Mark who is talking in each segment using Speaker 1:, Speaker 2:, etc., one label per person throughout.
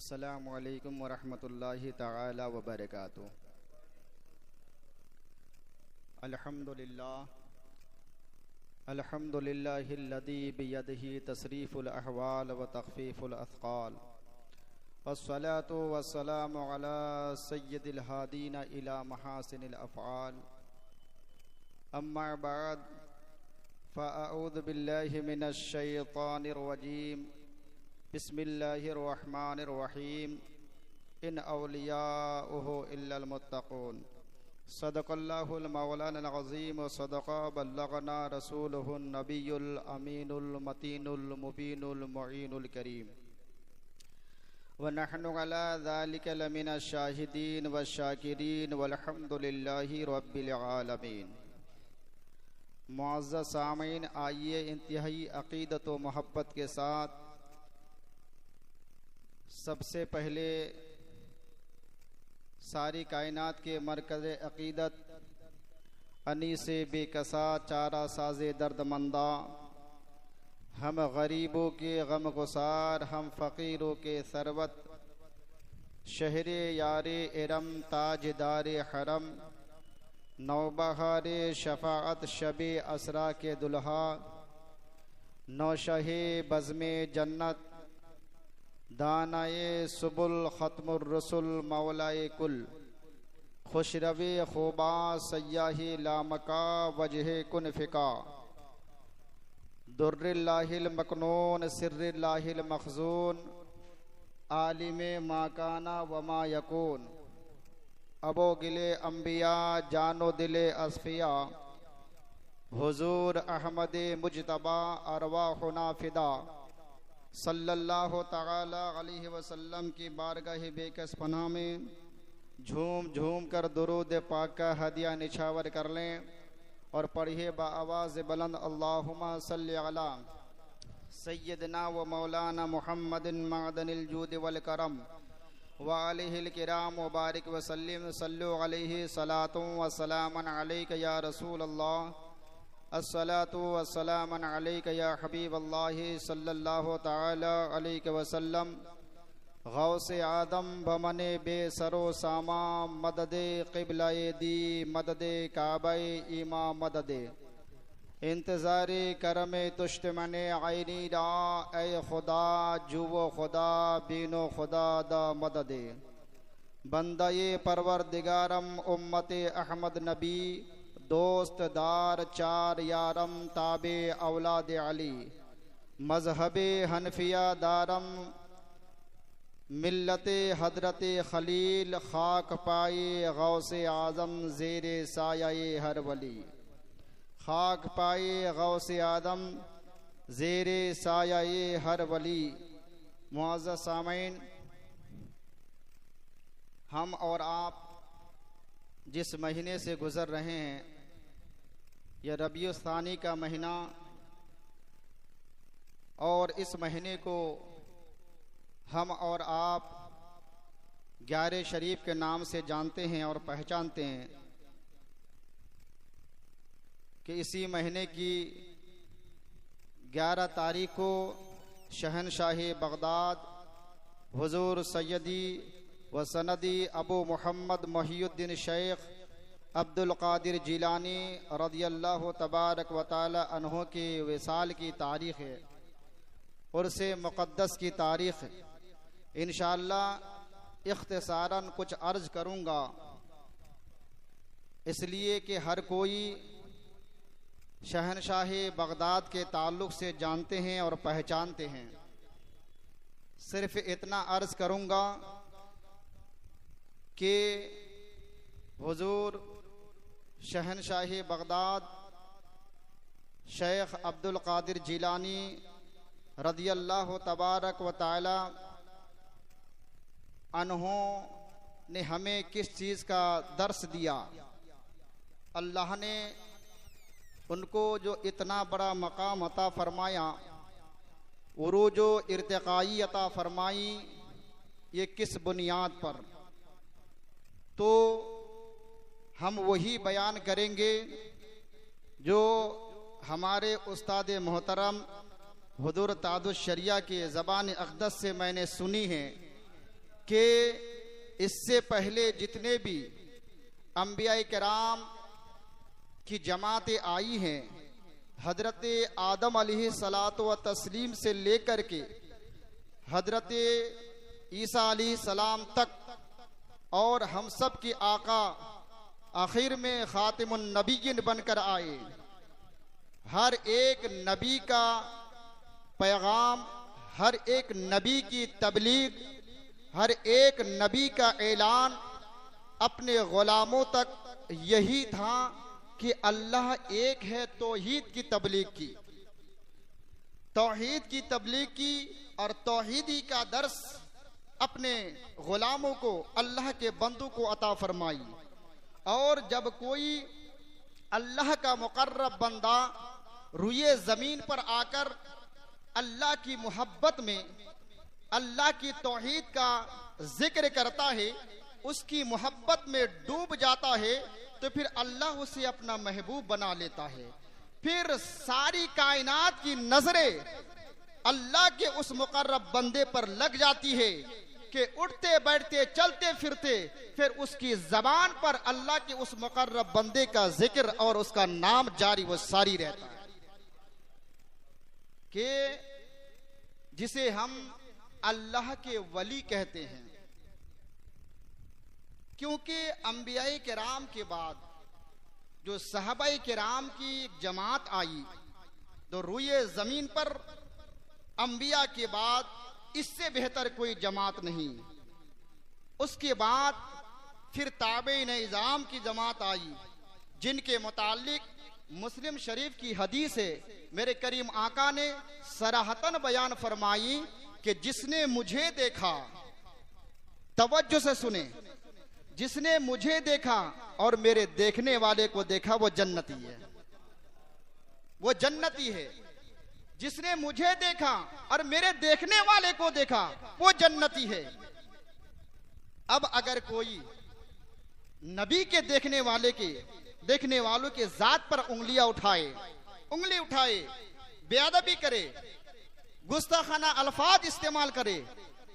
Speaker 1: अस्सलामु अलैकुम वरहमतुल्लाहि तआला वबरकातुहू। अल्हम्दुलिल्लाहिल्लज़ी बियदिही तसरीफ़ुल अहवाल व तख़फ़ीफ़ुल अथक़ाल वस्सलातु वस्सलामु अला सय्यिदिल हादीना इला महासिनिल अफ़आल। अम्मा बअद फ़अऊज़ु बिल्लाहि मिनश शैतानिर रजीम। बिस्मिल्लाहिर्रहमानिर्रहीम। इन औलियाउहु इल्लल मुत्तक़ून। सदक़ल्लाहुल मौलाना अज़ीम व सदक़ा बल्लग़ना रसूलुहुन नबियुल अमीनुल मतीनुल मुबीनुल मुईनुल करीम व नहनु अला ज़ालिका लमिनश शाहिदीन व शाकिरीन वल्हम्दुलिल्लाहि रब्बिल आलमीन। मुअज़्ज़ज़ सामीन, आइए इंतहाई अक़ीदत व मोहब्बत के साथ सबसे पहले सारी कायनात के मरकज़ अक़ीदत अनीसे बेकसा चारा साज़े दर्दमंदा, हम गरीबों के गम गुसार, हम फ़कीरों के सरवत, शहरे यारे इरम ताजदारे हरम, नौबहारे शफ़ाअत शबे असरा के दुल्हा, नौशहे बज़्मे जन्नत, दानाए सुबुल ख़त्मुर रसुल मौलाए कुल, खुशरवे ख़ुबा सय्याही लामका वजह कुन फ़िका, दुर्रिल्लाहिल मकनून सिर्रिल्लाहिल मखज़ून, आलिमे माकाना वमा यकून, अबो गिले अम्बिया जानो दिले अस्फ़िया, हुज़ूर अहमदे मुजतबा अरवाहुना फ़िदा, सल्लल्लाहु तआला अलैहि वसल्लम की बारगाह बेकस पनाह में झूम झूम कर दुरूद पाक का हदिया निछावर कर लें और पढ़िए बाआवाज़ बुलंद अल्लाहुम्मा सल्लि अला सय्यदना व मौलाना मुहम्मदिन मअदनिल जूद वल करम व आलिहिल किराम व बारिक व सल्लिम सल्लु अलैहि सलातु व सलामन अलैका या रसूल अल्लाह, अस्सलातु वस्सलामन अलैका या हबीब अल्लाह सल्लल्लाहु तआला अलैहि वसल्लम। गौसे आदम बमने बेसरो सामा, मददे क़िबलाए दी मददे काबाए ईमा मददे, इंतज़ारे करमे तुश्तमने आइनी रा, ए खुदा जुवो खुदा बीनो खुदा दा मददे, बंदाए परवरदिगारम उम्मते अहमद नबी, दोस्त दार चार यारम ताबे औलाद अली, मजहबे हनफिया दारम मिल्लते हजरते खलील, खाक पाए गौसे आज़म ज़ेरे सायाए हर वली, खाक पाए गौसे आज़म ज़ेरे सायाए हर वली। मुअज़्ज़ज़ सामीन, हम और आप जिस महीने से गुज़र रहे हैं, यह रबीउल सानी का महीना, और इस महीने को हम और आप 11 शरीफ के नाम से जानते हैं और पहचानते हैं कि इसी महीने की 11 तारीख को शहनशाही बगदाद हुज़ूर सैयदी व सनदी अबू मुहम्मद मुहियुद्दीन शेख अब्दुल क़ादिर जिलानी रज़ियल्लाहु तबारक व तआला अन्हु की विसाल की तारीख़ है, उर्से मुक़द्दस की तारीख़। इंशाअल्लाह इख्तिसारन कुछ अर्ज़ करूँगा, इसलिए कि हर कोई शहनशाही बगदाद के ताल्लुक़ से जानते हैं और पहचानते हैं। सिर्फ़ इतना अर्ज़ करूँगा कि हुज़ूर शहनशाही बगदाद शेख अब्दुल क़ादिर जिलानी रज़ियल्लाहु तबारक व तआला अन्हों ने हमें किस चीज़ का दर्स दिया। अल्लाह ने उनको जो इतना बड़ा मकाम अता फरमाया, उरूजो इर्तिक़ाई अता फरमाई, ये किस बुनियाद पर, तो हम वही बयान करेंगे जो हमारे उस्ताद मोहतरम हुज़ूर ताजुश शरिया के ज़बान अक़दस से मैंने सुनी है कि इससे पहले जितने भी अंबिया किराम की जमातें आई हैं, हजरत आदम अलैहिस्सलातो व तस्लीम से लेकर के हजरत ईसा अलैहिस्सलाम तक, और हम सब की आका आखिर में खातिमुन नबीय्यीन बनकर आए। हर एक नबी का पैगाम, हर एक नबी की तबलीग, हर एक नबी का ऐलान अपने गुलामों तक यही था कि अल्लाह एक है। तौहीद की तबलीग की, तौहीद की तबलीग की और तौहीदी का दर्स अपने गुलामों को, अल्लाह के बंदों को अता फरमाई। और जब कोई अल्लाह का मुकर्रब बंदा रुए जमीन पर आकर अल्लाह की मोहब्बत में अल्लाह की तौहीद का जिक्र करता है, उसकी मोहब्बत में डूब जाता है, तो फिर अल्लाह उसे अपना महबूब बना लेता है। फिर सारी कायनात की नजरें अल्लाह के उस मुकर्रब बंदे पर लग जाती है कि उठते बैठते चलते फिरते फिर उसकी जबान पर अल्लाह के उस मुकर्रब बंदे का जिक्र और उसका नाम जारी व सारी रहता है, कि जिसे हम अल्लाह के वली कहते हैं। क्योंकि अंबियाए किराम के बाद जो सहाबाए किराम की एक जमात आई, तो रुए जमीन पर अंबिया के बाद इससे बेहतर कोई जमात नहीं। उसके बाद फिर ताबेईन निज़ाम की जमात आई, जिनके मुतालिक मुस्लिम शरीफ की हदीस है, मेरे करीम आका ने सराहतन बयान फरमाई कि जिसने मुझे देखा, तवज्जो से सुने, जिसने मुझे देखा और मेरे देखने वाले को देखा वो जन्नती है, वो जन्नती है। जिसने मुझे देखा और मेरे देखने वाले को देखा वो जन्नती है। अब अगर कोई नबी के देखने वालों के जात पर उंगली उठाए, बेअदबी करे, गुस्ताखाना अल्फाज इस्तेमाल करे,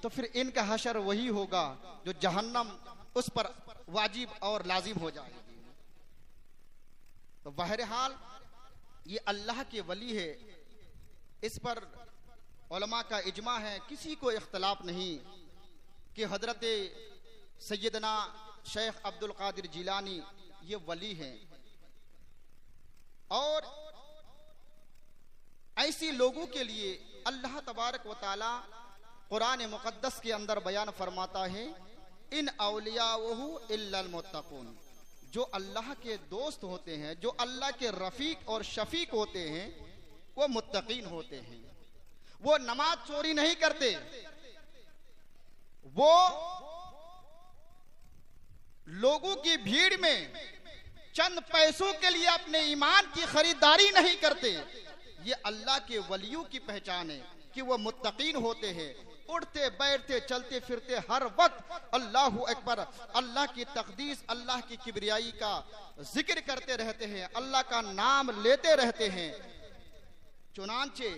Speaker 1: तो फिर इनका हशर वही होगा जो जहन्नम उस पर वाजिब और लाजिम हो जाएगी। तो बहरहाल ये अल्लाह के वली है, इस पर उलमा का इजमा है, किसी को इख्तलाफ नहीं कि हजरत सैयदना शेख अब्दुल कादिर जिलानी ये वली हैं। और ऐसी लोगों के लिए अल्लाह तबारक व तआला कुरान मुकद्दस के अंदर बयान फरमाता है, इन औलियाहु इल्लल मुत्तकून, जो अल्लाह के दोस्त होते हैं, जो अल्लाह के रफीक और शफीक होते हैं, वो मुत्तकीन होते हैं। वो नमाज चोरी नहीं करते, वो लोगों की भीड़ में चंद पैसों के लिए अपने ईमान की खरीदारी नहीं करते। ये अल्लाह के वलियों की पहचान है कि वो मुत्तकीन होते हैं। उठते बैठते चलते फिरते हर वक्त अल्लाहु अकबर, अल्लाह की तकदीस, अल्लाह की किबरियाई का जिक्र करते रहते हैं, अल्लाह का नाम लेते रहते हैं। चुनांचे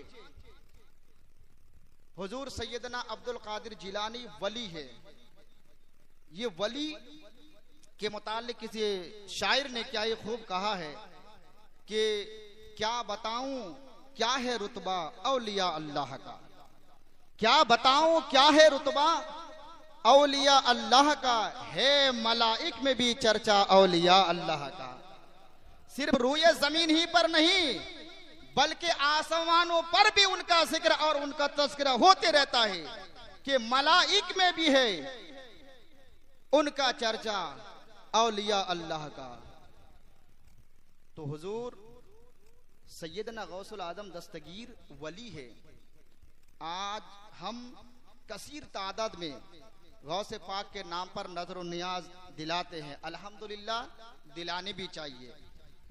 Speaker 1: हुजूर सैयदना अब्दुल कादिर जिलानी वली है। ये वली के मुतालिक किसी शायर ने क्या ये खूब कहा है कि क्या बताऊं क्या है रुतबा औलिया अल्लाह का, क्या बताऊं क्या है रुतबा औलिया अल्लाह का, है मलाइक में भी चर्चा औलिया अल्लाह का। सिर्फ रूए जमीन ही पर नहीं बल्कि आसमानों पर भी उनका जिक्र और उनका तज़किरा होते रहता है कि मलाइक में भी है उनका चर्चा औलिया अल्लाह का। तो हुजूर सैयदना गौसुल आदम दस्तगीर वली है। आज हम कसीर तादाद में गौसे पाक के नाम पर नजर नियाज दिलाते हैं, अल्हम्दुलिल्लाह दिलाने भी चाहिए,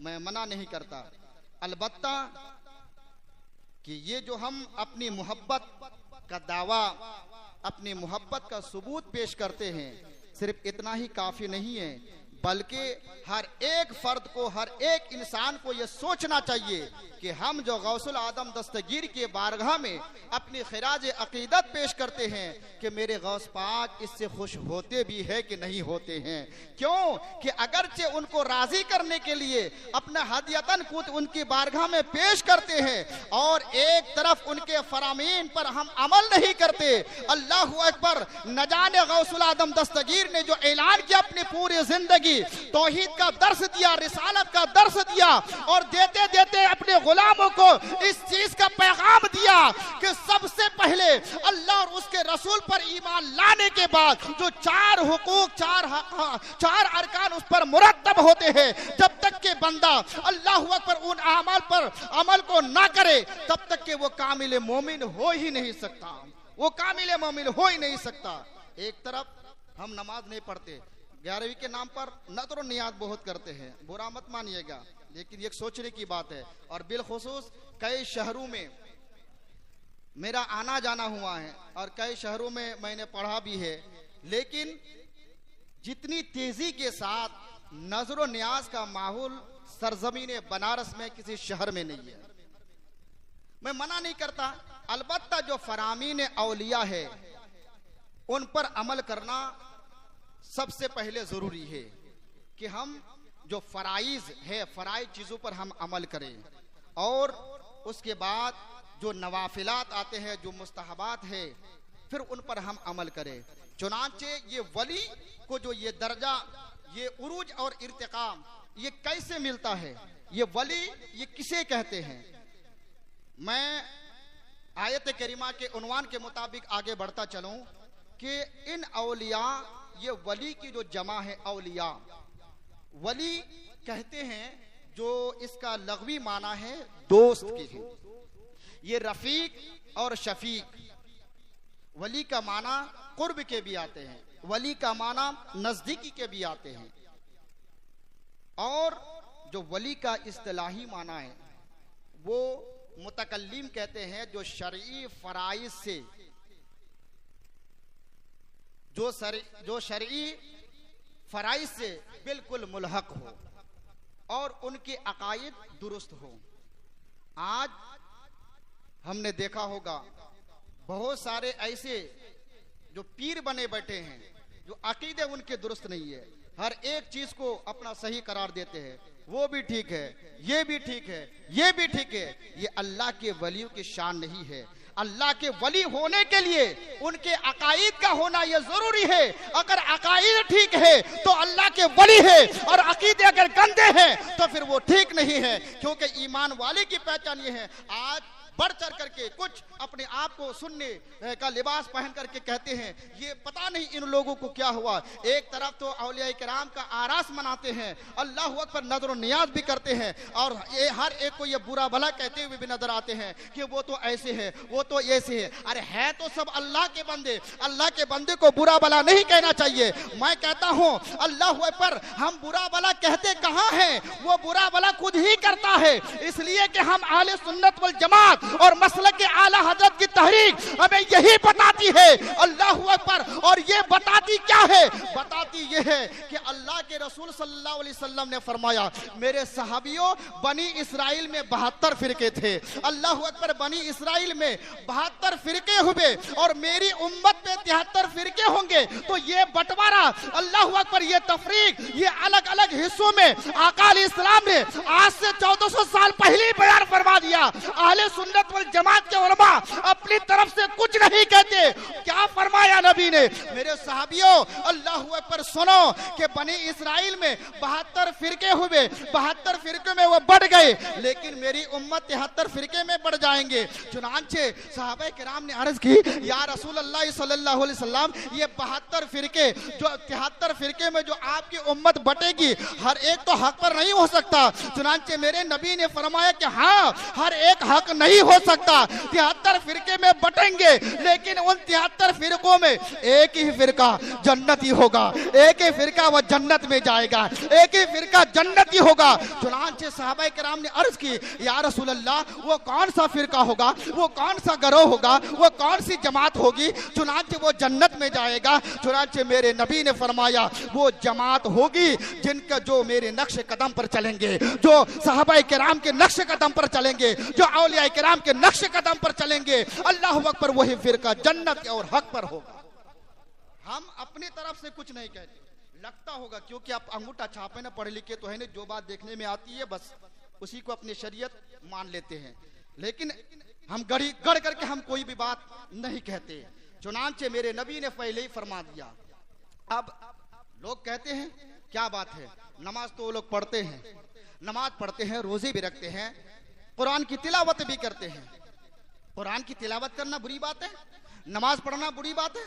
Speaker 1: मैं मना नहीं करता। अलबत्ता कि ये जो हम अपनी मोहब्बत का दावा, अपनी मोहब्बत का सबूत पेश करते हैं, सिर्फ इतना ही काफी नहीं है। बल्कि हर एक फर्द को, हर एक इंसान को यह सोचना चाहिए कि हम जो गौसुल आदम दस्तगीर के बारगाह में अपनी खिराज अकीदत पेश करते हैं कि मेरे गौस पाक इससे खुश होते भी है कि नहीं होते हैं। क्यों कि अगरचे उनको राजी करने के लिए अपना हदियतन खुद उनकी बारगाह में पेश करते हैं और एक तरफ उनके फरामीन पर हम अमल नहीं करते। अल्लाहु अकबर। न जाने गौसुल आदम दस्तगीर ने जो ऐलान किया अपनी पूरी जिंदगी तौहीद का दर्स दिया, रिसालत का दर्स दिया और देते देते अपने गुलामों को इस चीज का पैगाम दिया कि सबसे पहले अल्लाह और उसके रसूल पर ईमान लाने के बाद जो चार हुकूक, चार अरकान उस पर मुरत्तब होते हैं, जब तक के बंदा अल्लाह अकबर उन अमाल पर अमल को ना करे तब तक के वो कामिल मोमिन हो ही नहीं सकता। वो कामिल मोमिन हो ही नहीं सकता। एक तरफ हम नमाज नहीं पढ़ते, 11वीं के नाम पर नज़र और नियात बहुत करते हैं, बुरा मत मानिएगा, लेकिन ये सोचने की बात है। और बिलखुसूस कई शहरों में मेरा आना जाना हुआ है और कई शहरों में मैंने पढ़ा भी है, लेकिन जितनी तेजी के साथ नजर और नियाज का माहौल सरजमीन बनारस में किसी शहर में नहीं है। मैं मना नहीं करता, अलबत्ता जो फरामीन औलिया है उन पर अमल करना सबसे पहले जरूरी है कि हम जो फराइज है, फराइज चीजों पर हम अमल करें और उसके बाद जो नवाफिलात आते हैं, जो मुस्तहबात है, फिर उन पर हम अमल करें। चुनांचे ये वली को जो ये दर्जा, ये उरूज और इर्तिकाम ये कैसे मिलता है, ये वली ये किसे कहते हैं। मैं आयत करीमा के उन्वान के मुताबिक आगे बढ़ता चलूं कि इन औलिया, ये वली की जो जमा है औलिया, वली कहते हैं जो इसका लग़वी माना है दोस्त की है। ये रफीक और शफीक, वली का माना कुर्ब के भी आते हैं, वली का माना नजदीकी के भी आते हैं। और जो वली का इस्तिलाही माना है वो मुतकल्लिम कहते हैं जो शरई फराइज से, जो शरई फराइज से बिल्कुल मुल्हक हो और उनके अकायद दुरुस्त हो। आज हमने देखा होगा बहुत सारे ऐसे जो पीर बने बैठे हैं जो अकीदे उनके दुरुस्त नहीं है, हर एक चीज को अपना सही करार देते हैं, वो भी ठीक है, ये भी ठीक है, ये भी ठीक है। ये अल्लाह के वलियों की शान नहीं है। अल्लाह के वली होने के लिए उनके अकायद का होना यह जरूरी है। अगर अकायद ठीक है तो अल्लाह के वली है, और अकीदे अगर गंदे हैं तो फिर वो ठीक नहीं है। क्योंकि ईमान वाले की पहचान ये है। आज बढ़ चढ़ करके कुछ अपने आप को सुन्नी का लिबास पहन करके कहते हैं, ये पता नहीं इन लोगों को क्या हुआ। एक तरफ तो औलिया किराम का आरास मनाते हैं, अल्लाह अकबर नजर और नियाज भी करते हैं, और ये हर एक को ये बुरा भला कहते हुए भी नजर आते हैं कि वो तो ऐसे है, वो तो ऐसे है। अरे है तो सब अल्लाह के बंदे, अल्लाह के बंदे को बुरा भला नहीं कहना चाहिए। मैं कहता हूँ अल्लाह अकबर, हम बुरा भला कहते कहाँ हैं, वो बुरा भला खुद ही करता है। इसलिए कि हम आले सुन्नत वल जमात और मसलक के आला हजरत की तहरीक हमें यही बताती है, अल्लाह अकबर। और ये बताती क्या है, बताती ये है कि अल्लाह के रसूल सल्लल्लाहु अलैहि वसल्लम ने फरमाया, मेरे सहाबियों बनी इसराइल में 72 फिरके थे। अल्लाह अकबर, बनी इसराइल में 72 फिरके हुए और मेरी उम्मत में 73 फिरके होंगे। तो ये बंटवारा, अल्लाह अकबर, ये तफरीक, ये अलग अलग हिस्सों में आका इस्लाम ने आज से 1400 साल पहले बयान फरमा दिया। अहले सुन्नत वल जमात के उलमा अपनी तरफ से कुछ नहीं कहते। क्या फरमाया नबी ने, मेरे सहाबियों अल्लाह अकबर सुनो कि बनी इसराइल में 72 फिरके हुए, 72 फिरके में वो बढ़ गए, लेकिन मेरी उम्मत 73 फिरके में बढ़ जाएंगे। चुनांचे सहाबा किराम ने अर्ज की, या रसूल अल्लाह सल्लल्लाहु अलैहि वसल्लम, ये 72 फिरके जो 73 फिरके में जो आपकी उम्मत बटेगी, हर एक तो हक पर नहीं हो सकता। चुनांचे मेरे नबी ने फरमाया कि हाँ, हर एक हक नहीं हो सकता। 73 फिरके में बटेंगे, लेकिन उन 73 फिरकों में एक ही फिरका जन्नती होगा, एक ही फिरका वह जन्नत में जाएगा, एक ही फिरका जन्नती होगा। चुनांचे सहाबा किराम ने अर्ज की, या रसूल अल्लाह, वो कौन सा फिरका होगा, वो कौन सा गिरोह होगा, वो कौन सी जमात होगी चुनांचे वो जन्नत में जाएगा? चुनांचे मेरे नबी ने फरमाया, वो जमात होगी जिनका जो मेरे नक्श कदम पर चलेंगे, जो सहाबा किराम के नक्श कदम पर चलेंगे, जो औलिया किराम के नक्श कदम पर चलेंगे, अल्लाह अकबर, वही फिरका जन्नत और हक पर होगा। हम अपनी तरफ से कुछ नहीं कहते, लगता होगा क्योंकि आप अंगूठा छापे ना, पढ़े लिखे तो है नहीं, जो बात देखने में आती है बस उसी को अपनी शरीयत मान लेते हैं, लेकिन हम गढ़ करके हम कोई भी बात नहीं कहते। चुनांचे मेरे नबी ने पहले ही फरमा दिया। अब लोग कहते हैं क्या बात है, नमाज तो वो लोग पढ़ते हैं, नमाज पढ़ते हैं, रोजे भी रखते हैं, कुरान की तिलावत भी करते हैं। कुरान की तिलावत करना बुरी बात है? नमाज पढ़ना बुरी बात है?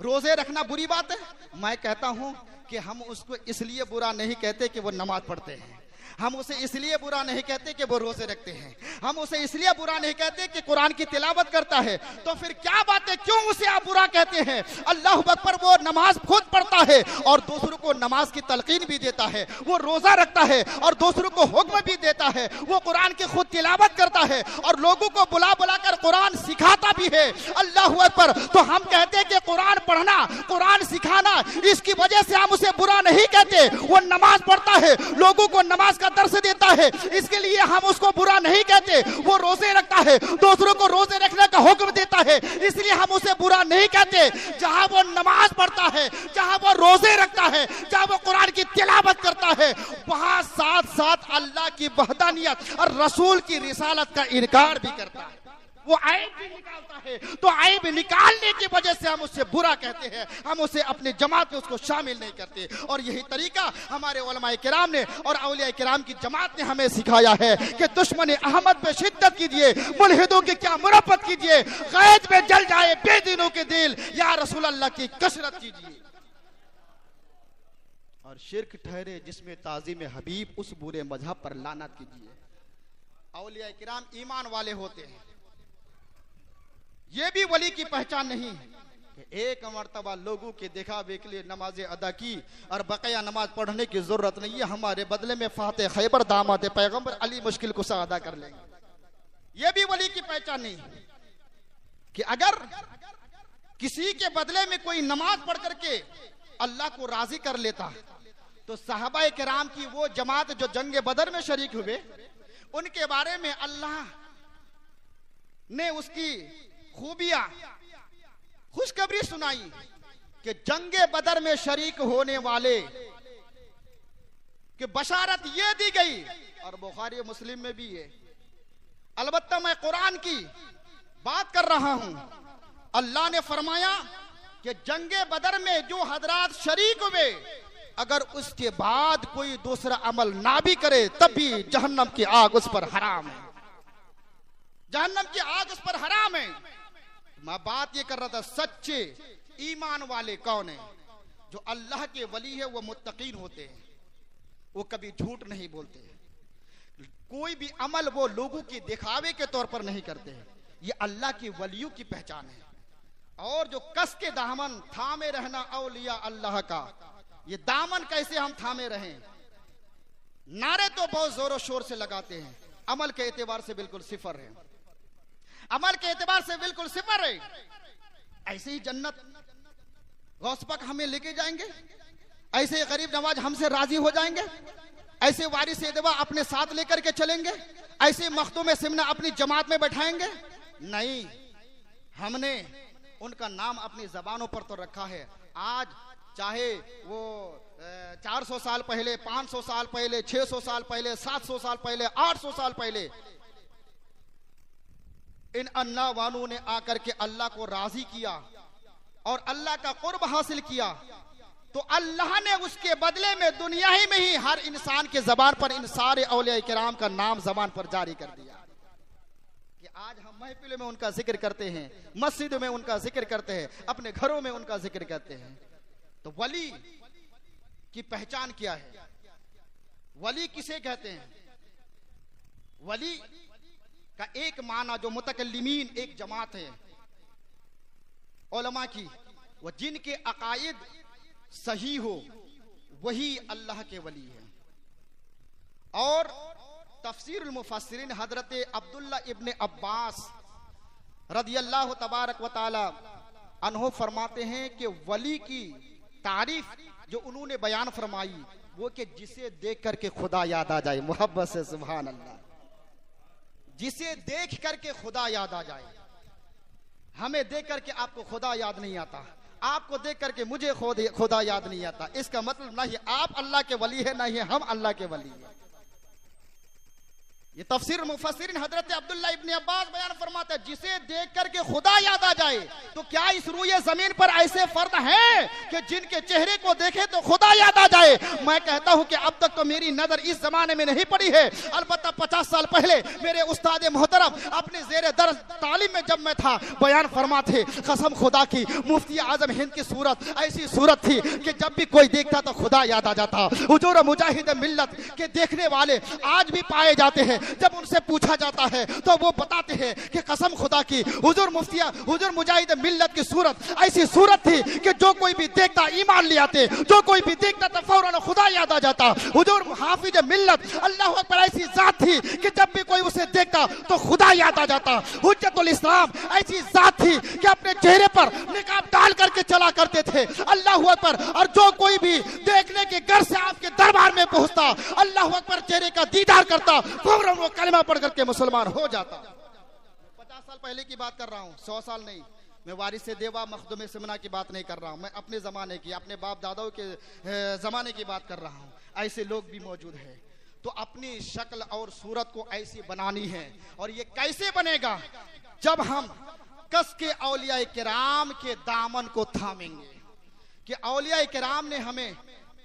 Speaker 1: रोजे रखना बुरी बात है? मैं कहता हूं कि हम उसको इसलिए बुरा नहीं कहते कि वो नमाज पढ़ते हैं, हम उसे इसलिए बुरा नहीं कहते कि वो रोजे रखते हैं, हम उसे इसलिए बुरा नहीं कहते कि कुरान की तिलावत करता है। तो फिर क्या बात है, क्यों उसे आप बुरा कहते हैं? अल्लाह अकबर, वो नमाज खुद पढ़ता है और दूसरों को नमाज की तलकीन भी देता है, वो रोजा रखता है और दूसरों को हुक्म भी देता है, वो कुरान की खुद तिलावत करता है और लोगों को बुला बुला कर कुरान सिखाता भी है। अल्लाह अकबर, तो हम कहते हैं कि कुरान पढ़ना, कुरान सिखाना, इसकी वजह से हम उसे बुरा नहीं कहते। वो नमाज पढ़ता है, लोगों को नमाज का दर्स देता है, इसके लिए हम उसको बुरा नहीं कहते। वो रोजे रखता है, दूसरों को रोजे रखने का हुक्म देता है, इसलिए हम उसे बुरा नहीं कहते। जहां वो नमाज पढ़ता है, जहां वो रोजे रखता है, जहां वो कुरान की तिलावत करता है, वहां साथ साथ अल्लाह की वहदानियत और रसूल की रिसालत का इनकार भी करता है, वो ऐब भी निकालता है। तो ऐब निकालने की वजह से हम उससे बुरा कहते हैं, हम उसे अपने जमात में उसको शामिल नहीं करते। और यही तरीका हमारे उलमाए किराम ने और औलिया किराम की जमात ने हमें सिखाया है कि दुश्मन अहमद पे शिद्दत कीजिए, मुल्हिदों की क्या मुरब्बत कीजिए, गैद में जल जाए बेदीनों के दिल, या रसूल अल्लाह की कसरत कीजिए। और शिर्क ठहरे जिसमें ताज़ीम हबीब, उस बुरे मजहब पर लानत कीजिए। औलिया किराम ईमान वाले होते हैं, ये भी वली की पहचान नहीं है कि एक मर्तबा लोगों के दिखावे के लिए नमाज अदा की और बकाया नमाज पढ़ने की जरूरत नहीं है, हमारे बदले में फाते खैबर दामाद पैगंबर अली मुश्किल कुशा अदा कर लेंगे। ये भी वली की पहचान नहीं कि अगर किसी के बदले में कोई नमाज पढ़ करके अल्लाह को राजी कर लेता, तो सहाबाए किराम की वो जमात जो जंग बदर में शरीक हुए, उनके बारे में अल्लाह ने उसकी खूबियां, खुशखबरी सुनाई कि जंगे बदर में शरीक होने वाले कि बशारत ये दी गई, और बुखारी मुस्लिम में भी है। अलबत्ता मैं कुरान की बात कर रहा हूं। अल्लाह ने फरमाया कि जंगे बदर में जो हजरात शरीक हुए, अगर उसके बाद कोई दूसरा अमल ना भी करे तब भी जहन्नम की आग उस पर हराम है, जहन्नम की आग उस पर हराम है। मैं बात ये कर रहा था, सच्चे ईमान वाले कौन है? जो अल्लाह के वली है, वो मुत्तकीन होते हैं, वो कभी झूठ नहीं बोलते, कोई भी अमल वो लोगों के दिखावे के तौर पर नहीं करते हैं, ये अल्लाह की वलियों की पहचान है। और जो कस के दामन थामे रहना औलिया अल्लाह का, ये दामन कैसे हम थामे रहें? नारे तो बहुत जोरों शोर से लगाते हैं, अमल के एतबार से बिल्कुल सिफर है, अमल के एतबार से बिल्कुल सिफर है। ऐसे ही जन्नत गौस पाक हमें लेके जाएंगे, ऐसे गरीब नवाज हमसे राजी हो जाएंगे, ऐसे वारिस एदवा अपने साथ लेकर के चलेंगे, ऐसे मखदूम सिमना अपनी जमात में बैठाएंगे? नहीं, हमने उनका नाम अपनी जबानों पर तो रखा है। आज चाहे वो 400 साल पहले, 500 साल पहले, 600 साल पहले, 700 साल पहले, 800 साल पहले इन अन्ना वालों ने आकर के अल्लाह को राजी किया और अल्लाह का कुर्ब हासिल किया, तो अल्लाह ने उसके बदले में दुनिया ही में ही हर इंसान के जबान पर इन सारे औलिया किराम का नाम जबान पर जारी कर दिया कि आज हम महफिल में उनका जिक्र करते हैं, मस्जिद में उनका जिक्र करते हैं, अपने घरों में उनका जिक्र करते हैं। तो वली की पहचान क्या है? वली किसे कहते हैं? वली का एक माना जो मुतकल्लिमीन एक जमात है उलमा की, वह जिनके अकायद सही हो वही अल्लाह के वली है। और तफसीरुल मुफस्सिरीन हजरत अब्दुल्ला इब्ने अब्बास रदियल्लाहु तबारक व तआला अन्हु फरमाते हैं कि वली की तारीफ जो उन्होंने बयान फरमाई वो कि जिसे देख करके खुदा याद आ जाए, मोहब्बत से सुभान अल्लाह, जिसे देख करके खुदा याद आ जाए। हमें देख करके आपको खुदा याद नहीं आता, आपको देख करके मुझे खुदा याद नहीं आता। इसका मतलब ना ही आप अल्लाह के वली है ना ही हम अल्लाह के वली है। ये तफसीर मुफस्सिरीन हजरत अब्दुल्ला इब्ने अब्बास बयान फरमाते हैं जिसे देख करके खुदा याद आ जाए। तो क्या इस रूए जमीन पर ऐसे फर्द हैं कि जिनके चेहरे को देखे तो खुदा याद आ जाए? मैं कहता हूं कि अब तक तो मेरी नजर इस जमाने में नहीं पड़ी है, अलबत्ता 50 साल पहले मेरे उस्ताद मोहतरम अपने जेर दर्स तालीम में जब मैं था बयान फरमाते, कसम खुदा की मुफ्ती आजम हिंद की सूरत ऐसी सूरत थी कि जब भी कोई देखता तो खुदा याद आ जाता। हुजूर मुजाहिद मिल्लत के देखने वाले आज भी पाए जाते हैं। जब उनसे पूछा जाता है तो वो बताते हैं कि कसम खुदा की हुजूर मुजाहिद मिल्लत की सूरत ऐसी सूरत थी कि जो कोई भी देखता ईमान ले आते, जो कोई भी देखता तो फौरन खुदा याद आ जाता। हुजूर हाफिज मिल्लत अल्लाह अकबर ऐसी जात थी कि जब भी कोई उसे देखता तो खुदा याद आ जाता। हुज्जतुल इस्लाम ऐसी जात थी कि अपने चेहरे पर निकाब डाल करके चला करते थे, अल्लाह अकबर। और जो कोई भी देखने के घर से आपके दरबार में पहुंचता, अल्लाह अकबर चेहरे का दीदार करता, फौरन वो कलमा पढ़ करके मुसलमान हो जाता। 50 साल पहले की बात कर रहा हूँ, 100 साल नहीं। मैं वारिस से देवा मखदूम सिमना की बात नहीं कर रहा हूँ, मैं अपने जमाने की, अपने बाप दादाओं के जमाने की बात कर रहा हूँ। ऐसे लोग भी मौजूद हैं। तो अपनी शक्ल और सूरत को ऐसी बनानी है। और ये कैसे बनेगा? जब हम कस के औलिया किराम के दामन को थामेंगे कि औलिया किराम ने हमें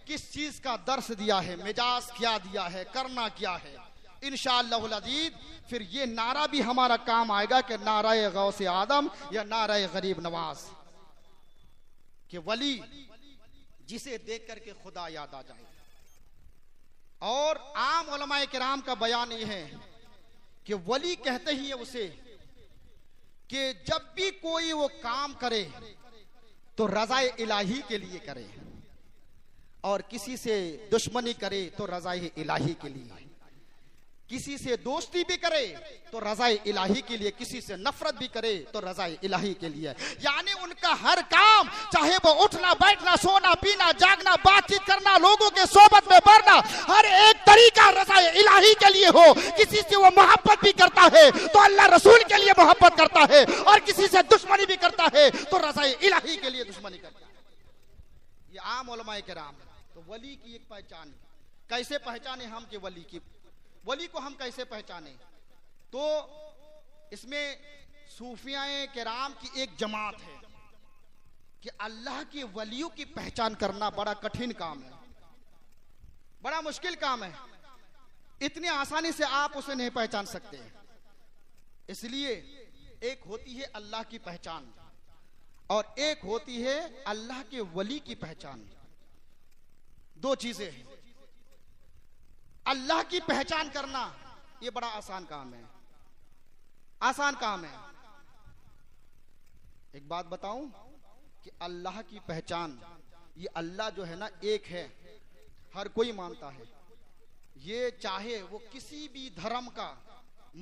Speaker 1: किस चीज का दर्स दिया है, मिजाज क्या दिया है, करना क्या है। इंशाअल्लाहुल अज़ीज़ फिर ये नारा भी हमारा काम आएगा कि नाराए गौसे आदम या नाराए गरीब नवाज, कि वली जिसे देख करके खुदा याद आ जाए। और आम उलमाए किराम का बयान ये है कि वली कहते ही है उसे कि जब भी कोई वो काम करे तो रज़ाए इलाही के लिए करे, और किसी से दुश्मनी करे तो रज़ाए इलाही के लिए, किसी से दोस्ती भी करे तो रज़ाए इलाही के लिए, किसी से नफरत भी करे तो रज़ाए इलाही के लिए। यानी उनका हर काम, चाहे वो उठना बैठना सोना पीना जागना बातचीत करना लोगों के सोबत में बढ़ना, हर एक तरीका रज़ाए इलाही के लिए हो। किसी से वो मोहब्बत भी करता है तो अल्लाह रसूल के लिए मोहब्बत करता है, और किसी से दुश्मनी भी करता है तो रज़ाए इलाही के लिए दुश्मनी करता है। ये आम उलमाए किराम। तो वली की एक पहचान, कैसे पहचाने हम कि वली को हम कैसे पहचाने? तो इसमें सूफियाए किराम की एक जमात है कि अल्लाह के वलियों की पहचान करना बड़ा कठिन काम है, बड़ा मुश्किल काम है। इतनी आसानी से आप उसे नहीं पहचान सकते। इसलिए एक होती है अल्लाह की पहचान और एक होती है अल्लाह के वली की पहचान। दो चीजें हैं। अल्लाह की पहचान करना ये बड़ा आसान काम है, आसान काम है। एक बात बताऊं कि अल्लाह की पहचान, ये अल्लाह जो है ना एक है, हर कोई मानता है। ये चाहे वो किसी भी धर्म का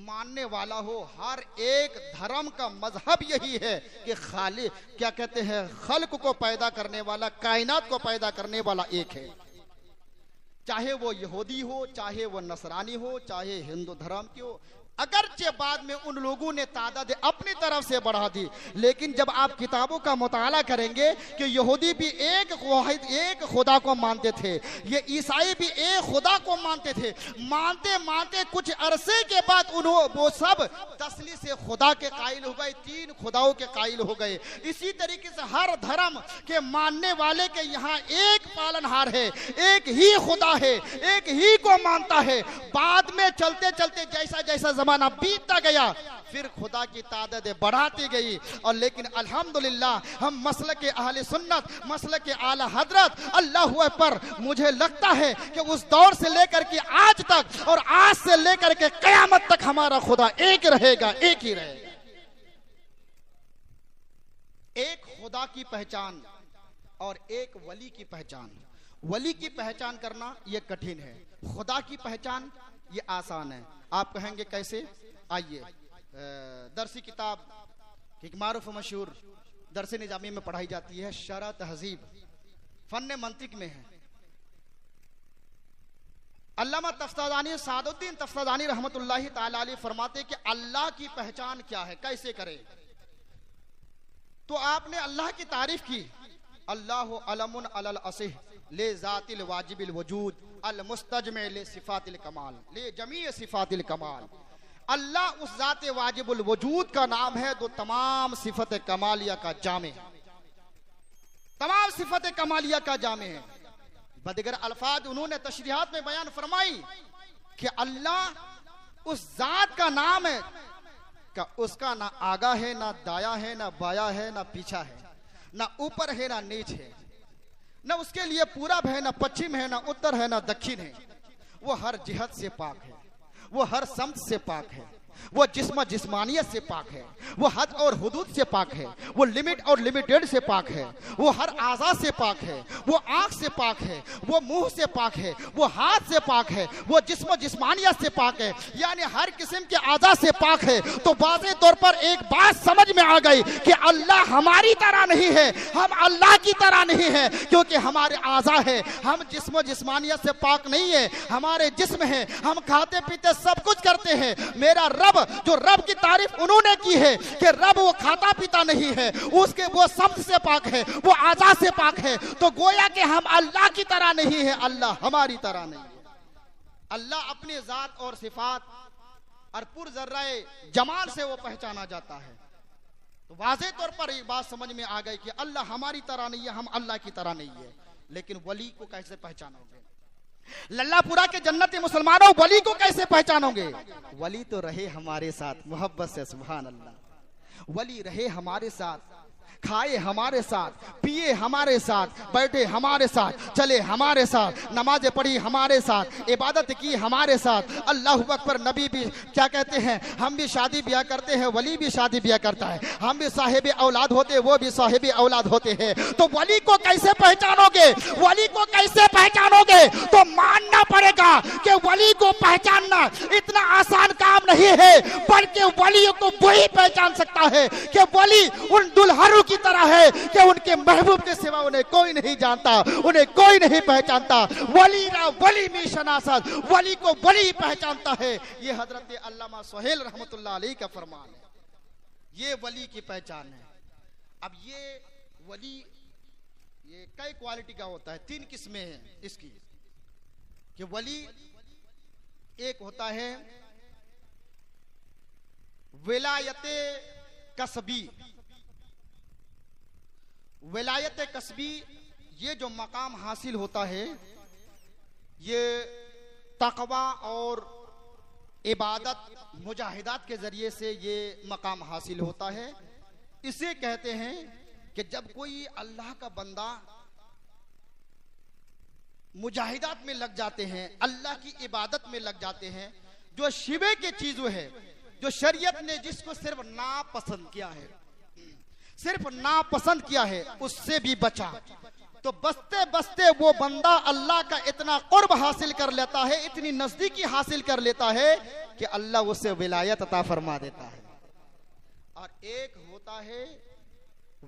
Speaker 1: मानने वाला हो, हर एक धर्म का मजहब यही है कि खालिक क्या कहते हैं, खल्क को पैदा करने वाला, कायनात को पैदा करने वाला एक है। चाहे वो यहूदी हो, चाहे वो नसरानी हो, चाहे हिंदू धर्म की हो। अगरचे बाद में उन लोगों ने तादाद अपनी तरफ से बढ़ा दी, लेकिन जब आप किताबों का मुताला करेंगे कि यहूदी भी एक खुदा को मानते थे, ये ईसाई भी एक खुदा को मानते थे। मानते मानते कुछ अरसे के बाद वो सब तसली से खुदा के कायल हो गए, 3 खुदाओं के कायल हो गए। इसी तरीके से हर धर्म के मानने वाले के यहाँ एक पालनहार है, एक ही खुदा है, एक ही को मानता है। बाद में चलते चलते जैसा जैसा जमाना बीतता गया, फिर खुदा की तादाद बढ़ाती गई। और लेकिन अल्हम्दुलिल्लाह हम मसलक के अहले सुन्नत, मसलक के आला हजरत, अल्लाहु अकबर, मुझे लगता है कि उस दौर से लेकर के आज तक और आज से लेकर के क़यामत तक हमारा खुदा एक रहेगा, एक ही रहेगा। एक खुदा की पहचान और एक वली की पहचान। वली की पहचान करना यह कठिन है, खुदा की पहचान ये आसान है। आप कहेंगे कैसे? आइए, दरसी किताब एक मारूफ मशहूर दरस निजामी में पढ़ाई जाती है, शरह तहजीब, फन मंतिक में है। अल्लामा तफ्तादानी सादुद्दीन तफ्तादानी रहमतुल्लाहि ताला अलैह फरमाते कि अल्लाह की पहचान क्या है, कैसे करें। तो आपने अल्लाह की तारीफ की, अल्लाहु अलमुन अलल असिह ले जातिल वाजिबिल वजूद अल मुस्तजमे ले सिफातिल कमाल ले जमी सिफातिल कमाल। अल्लाह उस जाते वाजिबुल वजूद का नाम है जो तमाम सिफत कमालिया का जामे है, तमाम सिफत कमालिया का जामे है। बदगर अल्फाज उन्होंने तशरीहात में बयान फरमाई कि अल्लाह उस जात का नाम है का उसका ना आगा है, ना दाया है, ना बाया है, ना पीछा है, ना ऊपर है, ना नीच है, ना उसके लिए पूरब है, ना पश्चिम है, ना उत्तर है, ना दक्षिण है। वो हर जिहत से पाक है, वो हर समत से पाक है, वो जिस्मानियत से पाक है, वो हद और हुदूद से पाक है, वो लिमिट और लिमिटेड से पाक है, वो हर आज़ा से पाक है, वो आँख से पाक है, वो मुंह से पाक है, वो हाथ से पाक है, वो जिस्मानियत से पाक है, यानी हर किस्म के आज़ा से पाक है। तो वाज़ेह तौर पर एक बात समझ में आ गई कि अल्लाह हमारी तरह नहीं है, हम अल्लाह की तरह नहीं है, क्योंकि हमारे आज़ा है, हम जिस्मानियत से पाक नहीं है, हमारे जिस्म है, हम खाते पीते सब कुछ करते हैं। मेरा रब, जो रब की तारीफ उन्होंने की है कि रब वो खाता पीता नहीं है, उसके वो समत से पाक है, वो आज़ा से पाक है। तो गोया कि हम अल्लाह की तरह नहीं है, अल्लाह हमारी तरह नहीं है। अल्लाह अपने जात और सिफात और पुरजर्राए जमाल से वो पहचाना जाता है। तो वाज़ेह तौर पर एक बात समझ में आ गई कि अल्लाह हमारी तरह नहीं है, हम अल्लाह की तरह नहीं है। लेकिन वली को कैसे पहचानोगे? लल्लापुरा के जन्नती मुसलमानों, वली को कैसे पहचानोगे? वली तो रहे हमारे साथ मोहब्बत से, सुभान अल्लाह। वली रहे हमारे साथ, खाए हमारे साथ, पिए हमारे साथ, बैठे हमारे साथ, चले हमारे साथ, नमाजें पढ़ी हमारे साथ, इबादत की हमारे साथ। अल्लाहु अकबर। नबी भी क्या कहते हैं? हम भी शादी ब्याह करते हैं, वली भी शादी ब्याह करता है, हम भी साहिब औलाद होते, वो भी साहिब औलाद होते हैं। तो वली को कैसे पहचानोगे? वली को कैसे पहचानोगे? तो मानना पड़ेगा कि वली को पहचानना इतना आसान काम नहीं है, बल्कि वली को वही पहचान सकता है कि वली उन दुल्हनों की तरह है कि उनके महबूब के सिवा उन्हें कोई नहीं जानता, उन्हें कोई नहीं पहचानता। वली ना वली में शनासत, वली को वली पहचानता है। ये हजरत अल्लामा सुहेल रहमतुल्लाह अलैह का फरमान है। ये वली की पहचान है। अब ये वली ये कई क्वालिटी का होता है, 3 किस्में हैं इसकी। कि वली एक होता है विलायते कसबी। विलायत कसबी, ये जो मकाम हासिल होता है, ये तकवा और इबादत मुजाहिदात के जरिए से ये मकाम हासिल होता है। इसे कहते हैं कि जब कोई अल्लाह का बंदा मुजाहिदात में लग जाते हैं, अल्लाह की इबादत में लग जाते हैं, जो शिवे के चीजों है, जो शरीयत ने जिसको सिर्फ नापसंद किया है, सिर्फ नापसंद किया है, उससे भी बचा। तो बसते बसते वो बंदा अल्लाह का इतना कुर्ब हासिल कर लेता है, इतनी नजदीकी हासिल कर लेता है कि अल्लाह उससे विलायत अता फरमा देता है। और एक होता है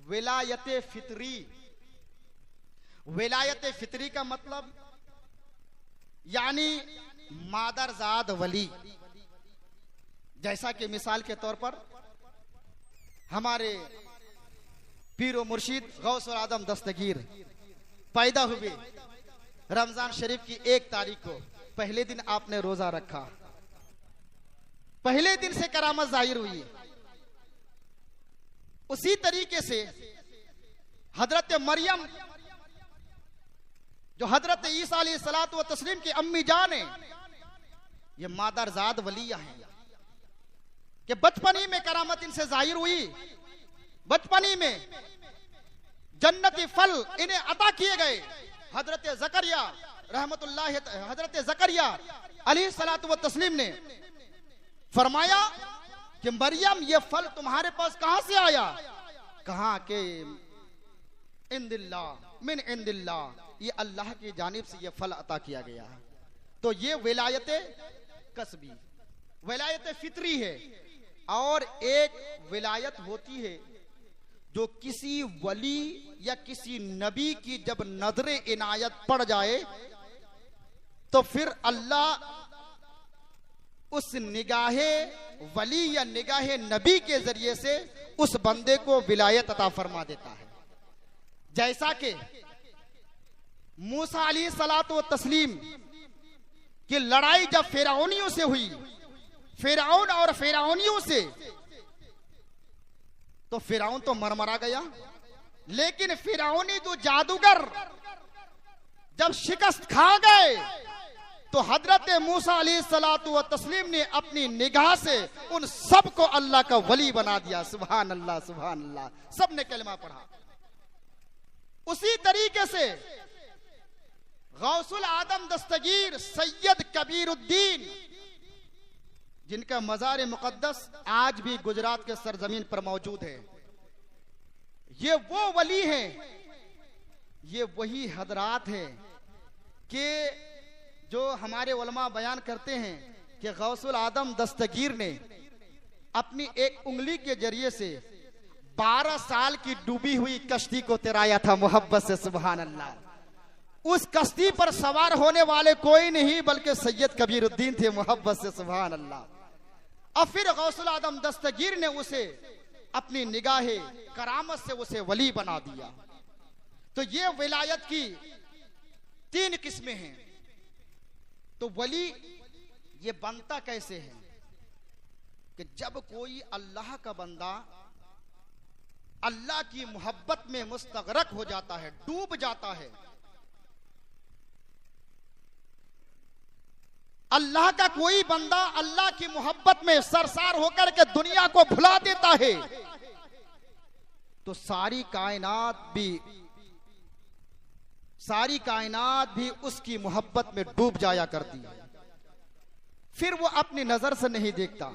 Speaker 1: विलायत फितरी। विलायत फितरी का मतलब यानी मादरजाद वली। जैसा कि मिसाल के तौर पर हमारे पीरो मुर्शिद गौसुल आदम दस्तगीर पैदा हुए रमजान शरीफ की 1 तारीख को। पहले दिन आपने रोजा रखा, पहले दिन से करामत जाहिर हुई। उसी तरीके से हजरत मरियम, जो हजरत ईसा अलैहिस्सलातु व तस्लीम की अम्मी जान है, ये मादरजाद वलिया हैं। कि बचपनी में करामत इनसे जाहिर हुई, बचपनी में जन्नती फल इन्हें अता किए गए। हजरत ज़करिया रहमतुल्लाह हजरत ज़करिया अलैहिस्सलातु व तस्लीम ने फरमाया कि मरियम ये फल तुम्हारे पास कहां से आया? कहा कि इंदिल्लाह मिन इंदिल्लाह, ये अल्लाह की जानिब से ये फल अता किया गया। तो ये विलायत कसबी, विलायत फितरी है। और एक विलायत होती है जो किसी वली या किसी नबी की जब नजरे इनायत पड़ जाए तो फिर अल्लाह उस निगाहे वली या निगाहे नबी के जरिए से उस बंदे को विलायत अता फरमा देता है। जैसा कि मूसा अलैहिस्सलातु व तस्लीम की लड़ाई जब फिरौनियों से हुई, फिरौन और फिरौनियों से, तो फिरौन तो मरमरा गया, लेकिन फिरौनी तो जादूगर जब शिकस्त खा गए तो हजरत मूसा अलैहिस्सलातु व तस्लीम ने अपनी निगाह से उन सबको अल्लाह का वली बना दिया। सुभान अल्लाह, सुभान अल्लाह, सबने कलमा पढ़ा। उसी तरीके से गौसुल आदम दस्तगीर सैयद कबीरुद्दीन, जिनका मज़ार मुक़द्दस आज भी गुजरात के सरजमीन पर मौजूद है, ये वो वली हैं, ये वही हजरात हैं कि जो हमारे उलमा बयान करते हैं कि गौसुल आदम दस्तगीर ने अपनी एक उंगली के जरिए से 12 साल की डूबी हुई कश्ती को तैराया था मोहब्बत से। सुभान अल्लाह। उस कश्ती पर सवार होने वाले कोई नहीं बल्कि सैयद कबीरुद्दीन थे मोहब्बत से। सुभान अल्लाह। और फिर गौसुल आदम दस्तगीर ने उसे अपनी निगाहे करामत से उसे वली बना दिया। तो ये विलायत की 3 किस्में हैं। तो वली ये बनता कैसे है कि जब कोई अल्लाह का बंदा अल्लाह की मोहब्बत में मुस्तगरक हो जाता है, डूब जाता है, अल्लाह का कोई बंदा अल्लाह की मोहब्बत में सरसार होकर के दुनिया को भुला देता है, तो सारी कायनात भी उसकी मोहब्बत में डूब जाया करती है। फिर वो अपनी नजर से नहीं देखता,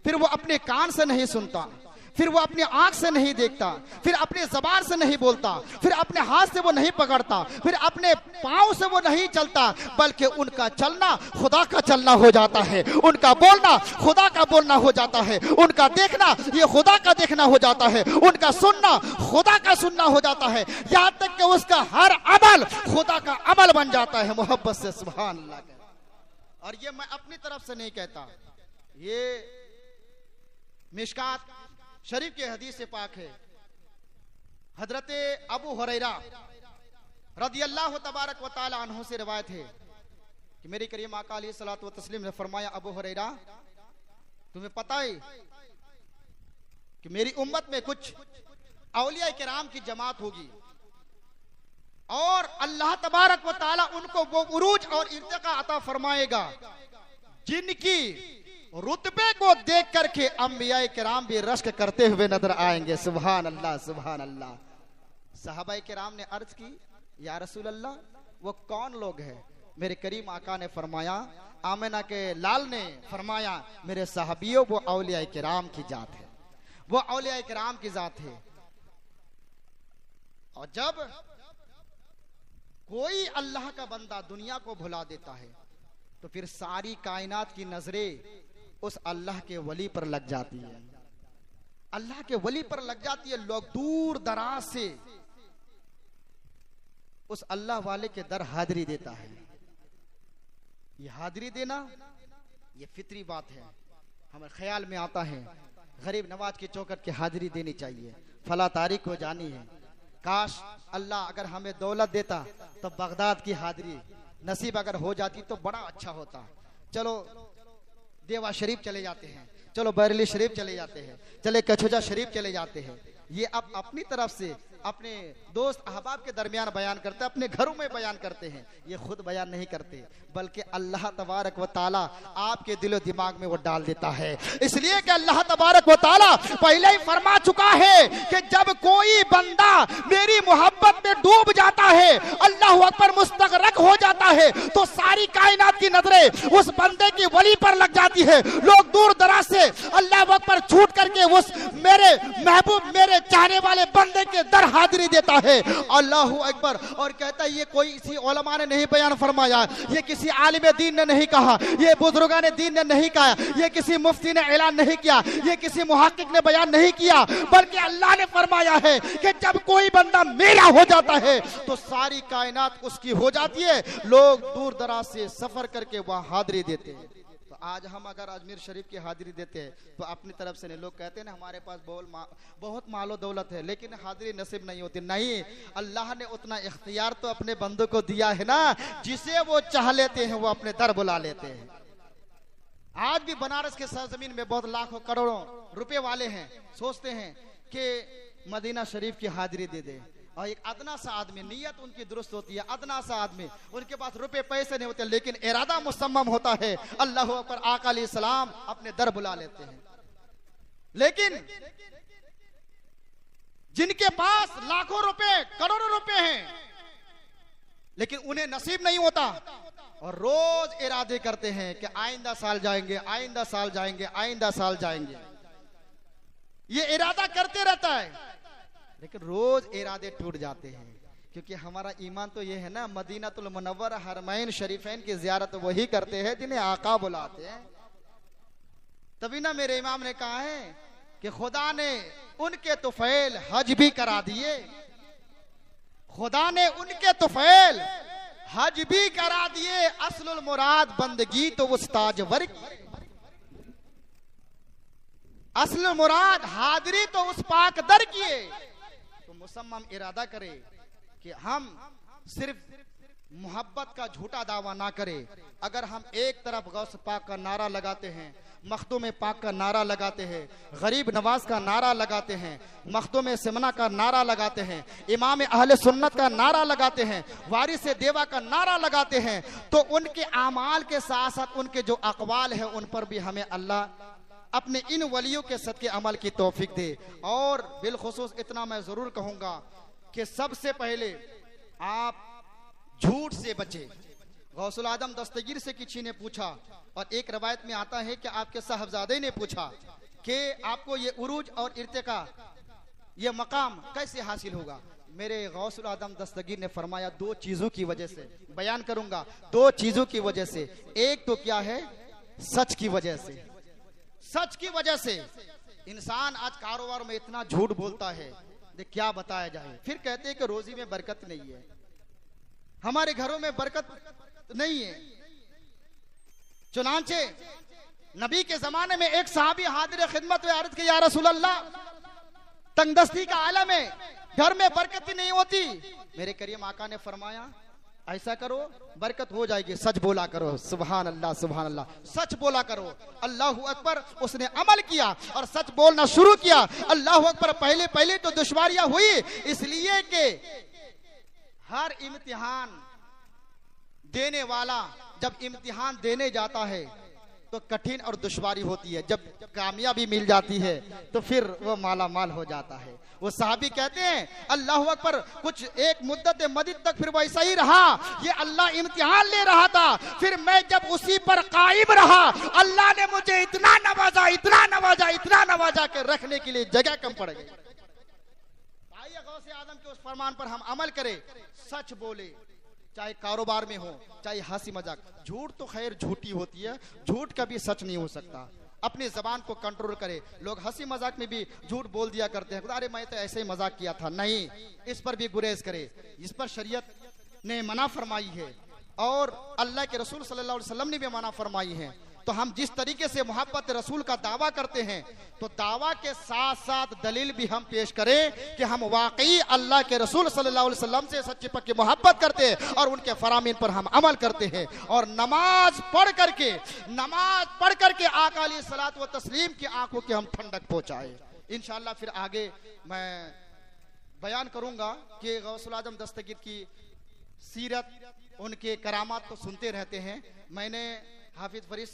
Speaker 1: फिर वो अपने कान से नहीं सुनता, फिर वो अपनी आंख से नहीं देखता, फिर अपने ज़बान से नहीं बोलता, फिर अपने हाथ से वो नहीं पकड़ता, फिर अपने पांव से वो नहीं चलता, बल्कि उनका चलना खुदा का चलना हो जाता है, उनका बोलना खुदा का बोलना हो जाता है, उनका देखना ये खुदा का देखना हो जाता है, उनका सुनना खुदा का सुनना हो जाता है, यहां तक कि उसका हर अमल खुदा का अमल बन जाता है मोहब्बत से। सुभान अल्लाह। और ये मैं अपनी तरफ से नहीं कहता, ये मिशकात शरीफ के हदीस से पाक है। हजरत अबू हुरैरा रदियल्लाहु तबारक व तआला अन्हु से रिवायत है कि मेरे करीम आका अलैहिस्सलातु व तस्लीम ने फरमाया, अबू हुरैरा तुम्हें पता है कि मेरी उम्मत में कुछ औलिया किराम की जमात होगी और अल्लाह तबारक व तआला उनको वो उरूज और इर्तिका अता फरमाएगा जिनकी रुतबे को देख करके अंबिया किराम भी रश्क करते हुए नजर आएंगे। सुभान अल्लाह, सुभान अल्लाह। सहाबा किराम ने अर्ज की, या रसूल अल्लाह वो कौन लोग हैं? मेरे करीम आका ने फरमाया, आमिना के लाल ने फरमाया, मेरे साहबियों वो औलिया किराम की जात है, वो औलिया किराम की जात है। और जब कोई अल्लाह का बंदा दुनिया को भुला देता है तो फिर सारी कायनात की नजरें उस अल्लाह के वली पर लग जाती है, अल्लाह के वली पर लग जाती है। लोग दूर दराज से उस अल्लाह वाले के दर हाजिरी देता है। ये हाजिरी देना ये फितरी बात है। हमें ख्याल में आता है गरीब नवाज की चौखट की हाजिरी देनी चाहिए, फला तारीख को जानी है। काश अल्लाह अगर हमें दौलत देता तो बगदाद की हाजिरी नसीब अगर हो जाती तो बड़ा अच्छा होता। चलो देवा शरीफ चले जाते हैं, चलो बरेली शरीफ चले जाते हैं, चले कछुजा शरीफ चले जाते हैं, ये अब अपनी तरफ से अपने दोस्त अहबाब के दरमियान बयान करते हैं, अपने घरों में बयान करते हैं, ये खुद बयान नहीं करते, बल्कि अल्लाह तबारक व ताला आपके दिलो दिमाग में वो डाल देता है। इसलिए कि अल्लाह तबारक व ताला पहले ही फरमा चुका है कि जब कोई बंदा मेरी मोहब्बत में डूब जाता है, अल्लाह अकबर, मुस्तगरक हो जाता है, तो सारी कायनात की नजरें उस बंदे की वली पर लग जाती है। लोग दूर दराज से अल्लाह अकबर छूट करके उस मेरे महबूब, मेरे चाहने वाले बंदे के दर हाजिरी देता है। अल्लाह अकबर। और कहता है ये कोई इसी उलमा ने नहीं बयान फरमाया, ये किसी आलिम दीन ने नहीं कहा, ये बुजुर्गान दीन ने नहीं कहा, ये किसी मुफ्ती ने ऐलान नहीं किया, ये किसी मुहक्किक ने बयान नहीं किया, बल्कि अल्लाह ने फरमाया है कि जब कोई बंदा मेरा हो जाता है तो सारी कायनात उसकी हो जाती है। लोग दूर दराज से सफर करके वहां हाजिरी देते हैं। तो आज हम अगर अजमेर शरीफ की हाजिरी देते हैं तो अपनी तरफ से नहीं, लोग कहते हैं ना हमारे पास बहुत मालो दौलत है लेकिन हाजिरी नसीब नहीं होती। नहीं, अल्लाह ने उतना इख्तियार तो अपने बंदों को दिया है ना, जिसे वो चाह लेते हैं वो अपने दर बुला लेते हैं। आज भी बनारस के सरजमीन में बहुत लाखों करोड़ों रुपए वाले हैं, सोचते हैं कि मदीना शरीफ की हाजिरी दे दे, और एक अदना सा आदमी, नीयत उनकी दुरुस्त होती है, अदना सा आदमी, उनके पास रुपए पैसे नहीं होते लेकिन इरादा मुसम्मम होता है, अल्लाह अकबर, आका अलैहिस्सलाम अपने दर बुला लेते हैं। लेकिन जिनके पास लाखों रुपए, करोड़ों रुपए हैं लेकिन उन्हें नसीब नहीं होता और रोज इरादे करते हैं कि आइंदा साल जाएंगे, आइंदा साल जाएंगे, आइंदा साल जाएंगे, ये इरादा करते रहता है लेकिन रोज इरादे टूट जाते हैं। क्योंकि हमारा ईमान तो ये है ना, मदीनातुल मुनव्वरा हरमैन शरीफैन की जियारत वही करते हैं जिन्हें आका बुलाते हैं। तभी ना मेरे इमाम ने कहा है कि खुदा ने उनके तुफैल हज भी करा दिए, खुदा ने उनके तुफैल हज भी करा दिए, असलुल मुराद बंदगी तो उस ताजवर की, असलुल मुराद हाजिरी तो उस पाक दर की है। तो मुसम्मम इरादा करे कि हम सिर्फ मोहब्बत का झूठा दावा ना करें। अगर हम एक तरफ गौस पाक का नारा लगाते हैं, मखदूम पाक का नारा लगाते हैं, गरीब नवाज का नारा लगाते हैं, मखदूम सिमना का नारा लगाते हैं, इमाम अहले सुन्नत का नारा लगाते हैं, वारिस देवा का नारा लगाते हैं, तो उनके आमाल के साथ साथ उनके जो अक़वाल है उन पर भी हमें अल्लाह अपने इन वलियों के सदके अमल की तौफीक दे। और बिलखुसूस इतना मैं जरूर कहूंगा कि सबसे पहले आप झूठ से बचे। गौसुल आजम दस्तगीर से किसी ने पूछा, और एक रवायत में आता है कि आपके साहबजादे ने पूछा कि आपको ये उरूज और इर्तिका, ये मकाम कैसे हासिल होगा। मेरे गौसुल आजम दस्तगीर ने फरमाया, दो चीजों की वजह से बयान करूंगा, दो चीजों की वजह से। एक तो क्या है, सच की वजह से। सच की वजह से इंसान आज कारोबार में इतना झूठ बोलता है, क्या बताया जाए। फिर कहते हैं कि रोजी में बरकत नहीं है, हमारे घरों में बरकत नहीं है। चुनांचे नबी के जमाने में एक सहाबी हाजिर खिदमत में अर्ज की, या रसूल अल्लाह, तंगदस्ती का आलम है, घर में बरकत ही नहीं होती। मेरे करीम आका ने फरमाया, ऐसा करो बरकत हो जाएगी, सच बोला करो। सुभान अल्लाह, सुभान अल्लाह, सच बोला करो। अल्लाह अकबर। उसने अमल किया और सच बोलना शुरू किया। अल्लाह अकबर। पहले पहले तो दुश्वारियां हुई, इसलिए कि हर इम्तिहान देने वाला जब इम्तिहान देने जाता है तो कठिन और दुश्वारी होती है, जब कामयाबी मिल जाती है तो फिर वो माला माल हो जाता है। वो साहबी कहते हैं, अल्लाह अकबर, कुछ एक मुद्दत मदीद तक फिर वैसा ही रहा, ये अल्लाह इम्तिहान ले रहा था, फिर मैं जब उसी पर कायम रहा, अल्लाह ने मुझे इतना नवाजा, इतना नवाजा, इतना नवाजा के रखने के लिए जगह कम पड़ गई। आइए गौसे आदम के उस फरमान पर हम अमल करें, सच बोले, चाहे कारोबार में हो, चाहे हंसी मजाक। झूठ तो खैर झूठी होती है, झूठ कभी सच नहीं हो सकता। अपनी जबान को कंट्रोल करे। लोग हंसी मजाक में भी झूठ बोल दिया करते हैं, अरे मैं तो ऐसे ही मजाक किया था। नहीं, इस पर भी गुरेज करे, इस पर शरीयत ने मना फरमाई है और अल्लाह के रसूल सल्लल्लाहु अलैहि वसल्लम ने भी मना फरमाई है। तो हम जिस तरीके से मोहब्बत रसूल का दावा करते हैं, तो दावा के साथ साथ दलील भी हम पेश करें कि हम वाकई अल्लाह के रसूल सल्लल्लाहु अलैहि वसल्लम से सच्ची पक्की मोहब्बत करते हैं और उनके फरामीन पर हम अमल करते हैं। और नमाज पढ़ करके आका अलैहिस्सलातु व तस्लीम की आंखों की हम ठंडक पहुंचाए। इंशाअल्लाह फिर आगे मैं बयान करूंगा कि गौसुल आजम दस्तगीर की सीरत, उनके करामात तो सुनते रहते हैं। मैंने हाफिज फरीद